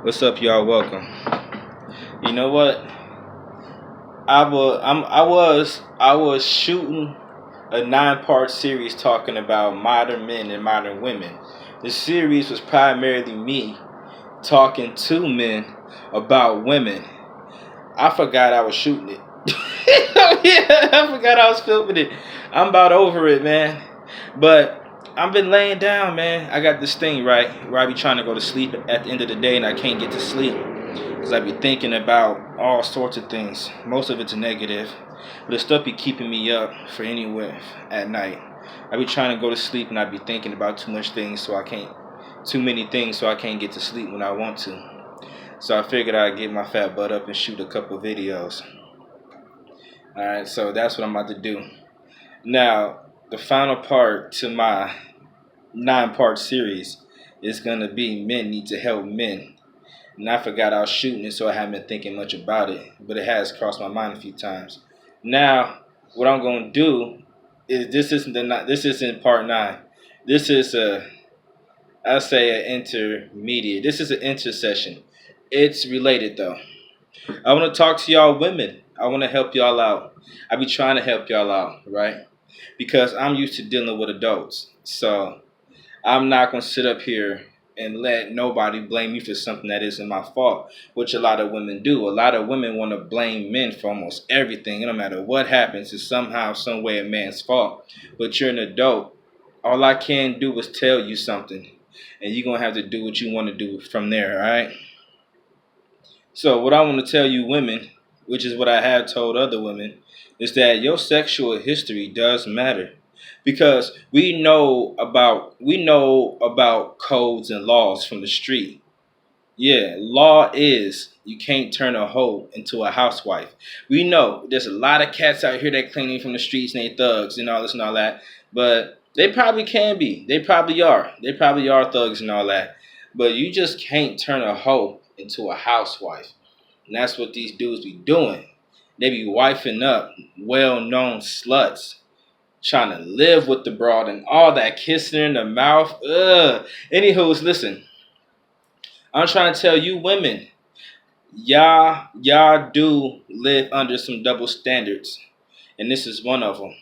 What's up, y'all? Welcome. You know what? I was shooting a 9-part series talking about modern men and modern women. The series was primarily me talking to men about women. I forgot I was shooting it. Yeah, I forgot I was filming it. I'm about over it, man. But I've been laying down, man. I got this thing, right, where I be trying to go to sleep at the end of the day and I can't get to sleep. Because I be thinking about all sorts of things. Most of it's negative. But the stuff be keeping me up for anywhere at night. I be trying to go to sleep and I be thinking about too many things so I can't get to sleep when I want to. So I figured I'd get my fat butt up and shoot a couple videos. Alright, so that's what I'm about to do. Now, the final part to my 9-part series is going to be men need to help men. And I forgot I was shooting it, so I haven't been thinking much about it. But it has crossed my mind a few times. Now, what I'm going to do is this isn't part 9. This is an intermediate. This is an intercession. It's related though. I want to talk to y'all women. I want to help y'all out. I be trying to help y'all out, right? Because I'm used to dealing with adults. So I'm not going to sit up here and let nobody blame me for something that isn't my fault, which a lot of women do. A lot of women want to blame men for almost everything. No matter what happens, it's somehow, some way a man's fault. But you're an adult. All I can do is tell you something. And you're going to have to do what you want to do from there, all right? So what I want to tell you women, which is what I have told other women, is that your sexual history does matter. Because we know about codes and laws from the street. Yeah, law is you can't turn a hoe into a housewife. We know there's a lot of cats out here that cleaning from the streets and they thugs and all this and all that. But they probably can be. They probably are. They probably are thugs and all that. But you just can't turn a hoe into a housewife. And that's what these dudes be doing. They be wifing up well-known sluts, trying to live with the broad and all that, kissing her in the mouth. Ugh. Anywho's, listen. I'm trying to tell you women, y'all do live under some double standards. And this is one of them.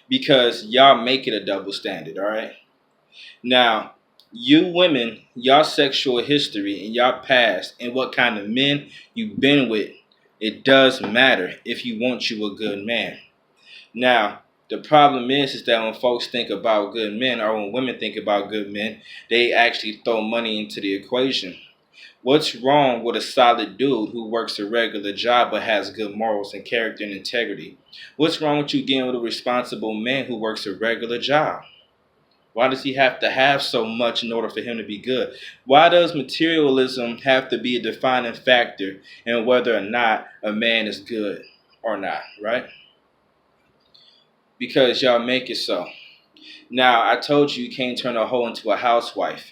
Because y'all make it a double standard, all right? Now, you women, y'all sexual history and y'all past and what kind of men you've been with, it does matter if you want you a good man. Now, the problem is that when folks think about good men or when women think about good men, they actually throw money into the equation. What's wrong with a solid dude who works a regular job but has good morals and character and integrity? What's wrong with you getting with a responsible man who works a regular job? Why does he have to have so much in order for him to be good? Why does materialism have to be a defining factor in whether or not a man is good or not, right? Because y'all make it so. Now, I told you can't turn a hoe into a housewife.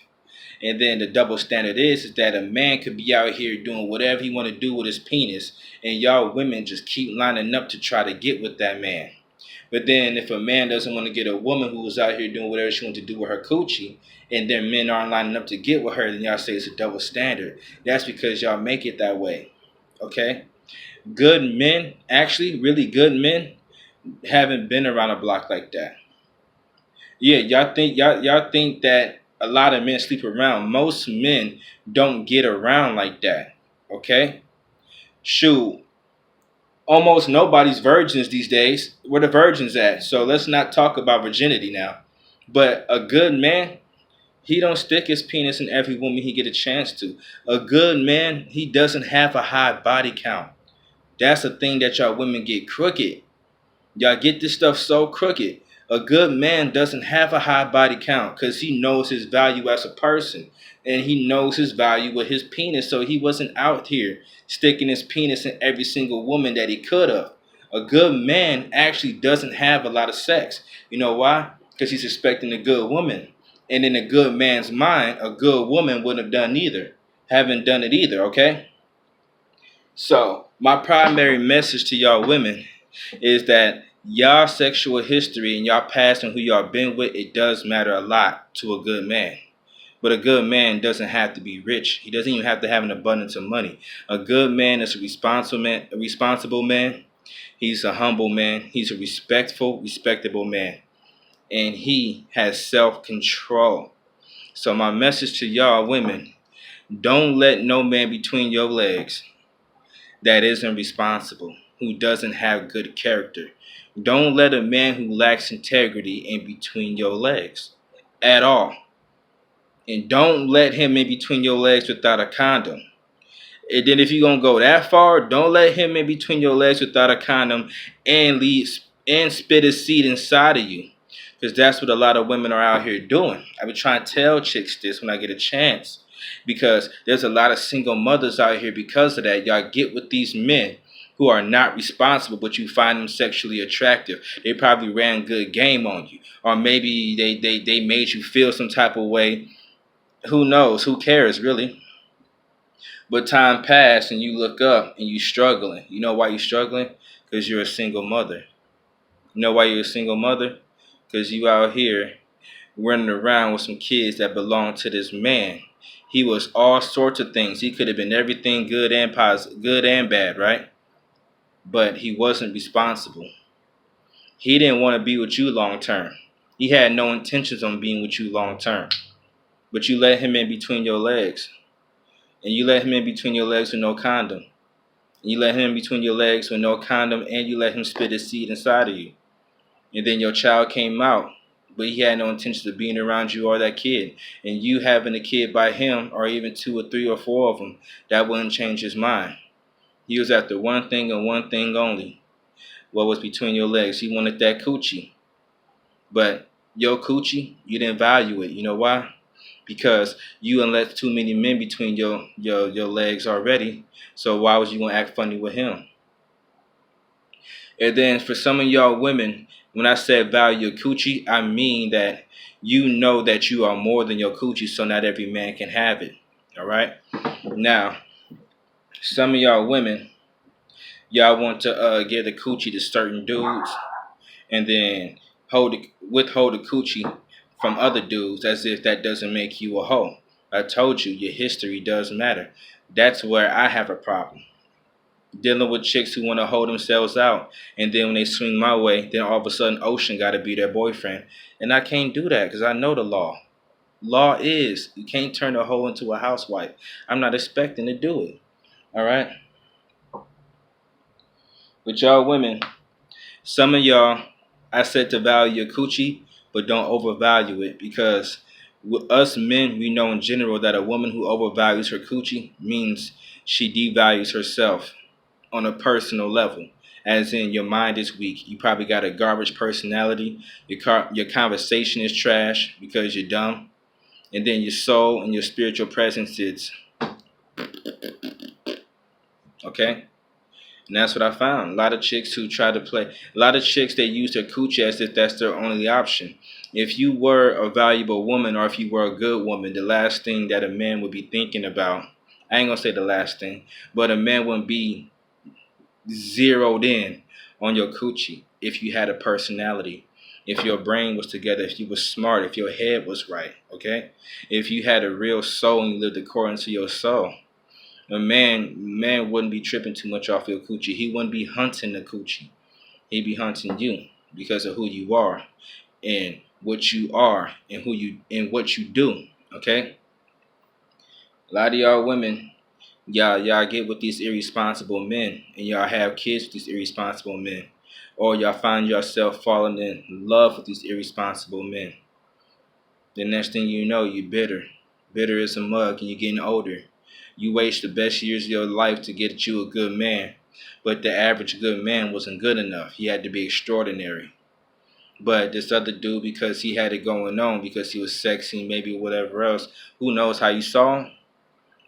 And then the double standard is that a man could be out here doing whatever he want to do with his penis. And y'all women just keep lining up to try to get with that man. But then if a man doesn't want to get a woman who is out here doing whatever she wants to do with her coochie, and then men aren't lining up to get with her, then y'all say it's a double standard. That's because y'all make it that way. Okay? Good men, actually really good men, haven't been around a block like that. Yeah, y'all think that a lot of men sleep around. Most men don't get around like that. Okay? Shoot. Almost nobody's virgins these days. Where the virgins at? So let's not talk about virginity now. But a good man, he don't stick his penis in every woman he get a chance to. A good man, he doesn't have a high body count. That's a thing that y'all women get crooked. Y'all get this stuff so crooked. A good man doesn't have a high body count because he knows his value as a person. And he knows his value with his penis. So he wasn't out here sticking his penis in every single woman that he could have. A good man actually doesn't have a lot of sex. You know why? Because he's expecting a good woman. And in a good man's mind, a good woman wouldn't have done either. Haven't done it either, okay? So my primary message to y'all women is that y'all sexual history and y'all past and who y'all been with, it does matter a lot to a good man. But a good man doesn't have to be rich. He doesn't even have to have an abundance of money. A good man is a responsible man. He's a humble man. He's a respectable man. And he has self-control. So my message to y'all women, don't let no man between your legs that isn't responsible, who doesn't have good character. Don't let a man who lacks integrity in between your legs at all. And don't let him in between your legs without a condom. And then if you're gonna go that far, don't let him in between your legs without a condom and spit his seed inside of you. Because that's what a lot of women are out here doing. I be trying to tell chicks this when I get a chance. Because there's a lot of single mothers out here because of that. Y'all get with these men who are not responsible, but you find them sexually attractive. They probably ran good game on you. Or maybe they made you feel some type of way. Who knows? Who cares, really? But time passed and you look up and you struggling. You know why you're struggling? Because you're a single mother. You know why you're a single mother? Because you out here running around with some kids that belong to this man. He was all sorts of things. He could have been everything good and positive, good and bad, right? But he wasn't responsible. He didn't want to be with you long term. He had no intentions on being with you long term. But you let him in between your legs. And you let him in between your legs with no condom. And you let him in between your legs with no condom, and you let him spit his seed inside of you. And then your child came out, but he had no intention of being around you or that kid. And you having a kid by him, or even 2 or 3 or 4 of them, that wouldn't change his mind. He was after one thing and one thing only. What was between your legs? He wanted that coochie. But your coochie, you didn't value it. You know why? Because you done let too many men between your legs already. So why was you gonna act funny with him? And then for some of y'all women, when I said value your coochie, I mean that you know that you are more than your coochie, so not every man can have it. All right. Now, some of y'all women, y'all want to give the coochie to certain dudes, and then withhold the coochie from other dudes as if that doesn't make you a hoe. I told you, your history does matter. That's where I have a problem. Dealing with chicks who want to hold themselves out, and then when they swing my way, then all of a sudden Ocean got to be their boyfriend. And I can't do that because I know the law. Law is, you can't turn a hoe into a housewife. I'm not expecting to do it. All right? But y'all women, some of y'all, I said to value your coochie, but don't overvalue it, because with us men, we know in general that a woman who overvalues her coochie means she devalues herself on a personal level. As in, your mind is weak. You probably got a garbage personality. Your conversation is trash because you're dumb. And then your soul and your spiritual presence is okay. And that's what I found. A lot of chicks who try to play, a lot of chicks, they use their coochie as if that's their only option. If you were a valuable woman, or if you were a good woman, the last thing that a man would be thinking about, I ain't gonna say the last thing, but a man wouldn't be zeroed in on your coochie if you had a personality, if your brain was together, if you were smart, if your head was right, okay? If you had a real soul and you lived according to your soul. A man wouldn't be tripping too much off your coochie. He wouldn't be hunting the coochie. He'd be hunting you because of who you are and what you are and what you do. Okay? A lot of y'all women, y'all get with these irresponsible men, and y'all have kids with these irresponsible men. Or y'all find yourself falling in love with these irresponsible men. The next thing you know, you're bitter. Bitter as a mug, and you're getting older. You waste the best years of your life to get you a good man. But the average good man wasn't good enough. He had to be extraordinary. But this other dude, because he had it going on, because he was sexy, maybe whatever else, who knows how you saw him?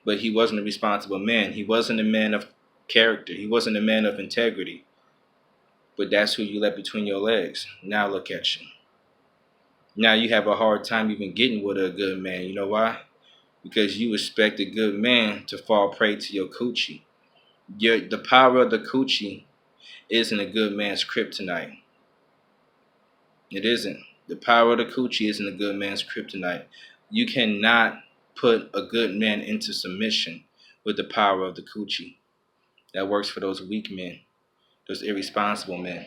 But he wasn't a responsible man. He wasn't a man of character. He wasn't a man of integrity. But that's who you let between your legs. Now look at you. Now you have a hard time even getting with a good man. You know why? Because you expect a good man to fall prey to your coochie. The power of the coochie isn't a good man's kryptonite. It isn't. The power of the coochie isn't a good man's kryptonite. You cannot put a good man into submission with the power of the coochie. That works for those weak men, those irresponsible men,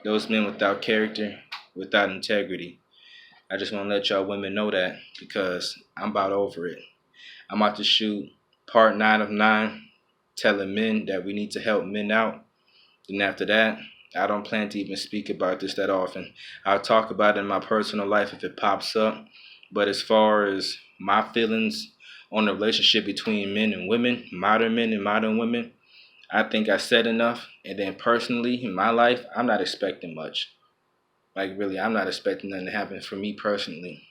those men without character, without integrity. I just want to let y'all women know that because I'm about over it. I'm about to shoot part 9 of 9, telling men that we need to help men out. Then after that, I don't plan to even speak about this that often. I'll talk about it in my personal life if it pops up. But as far as my feelings on the relationship between men and women, modern men and modern women, I think I said enough. And then personally, in my life, I'm not expecting much. Like really, I'm not expecting nothing to happen for me personally.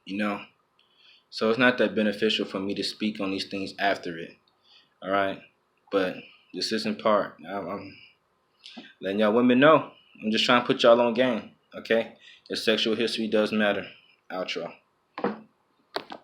You know? So it's not that beneficial for me to speak on these things after it. All right? But this isn't part. I'm letting y'all women know. I'm just trying to put y'all on game. Okay? Your sexual history does matter. Outro.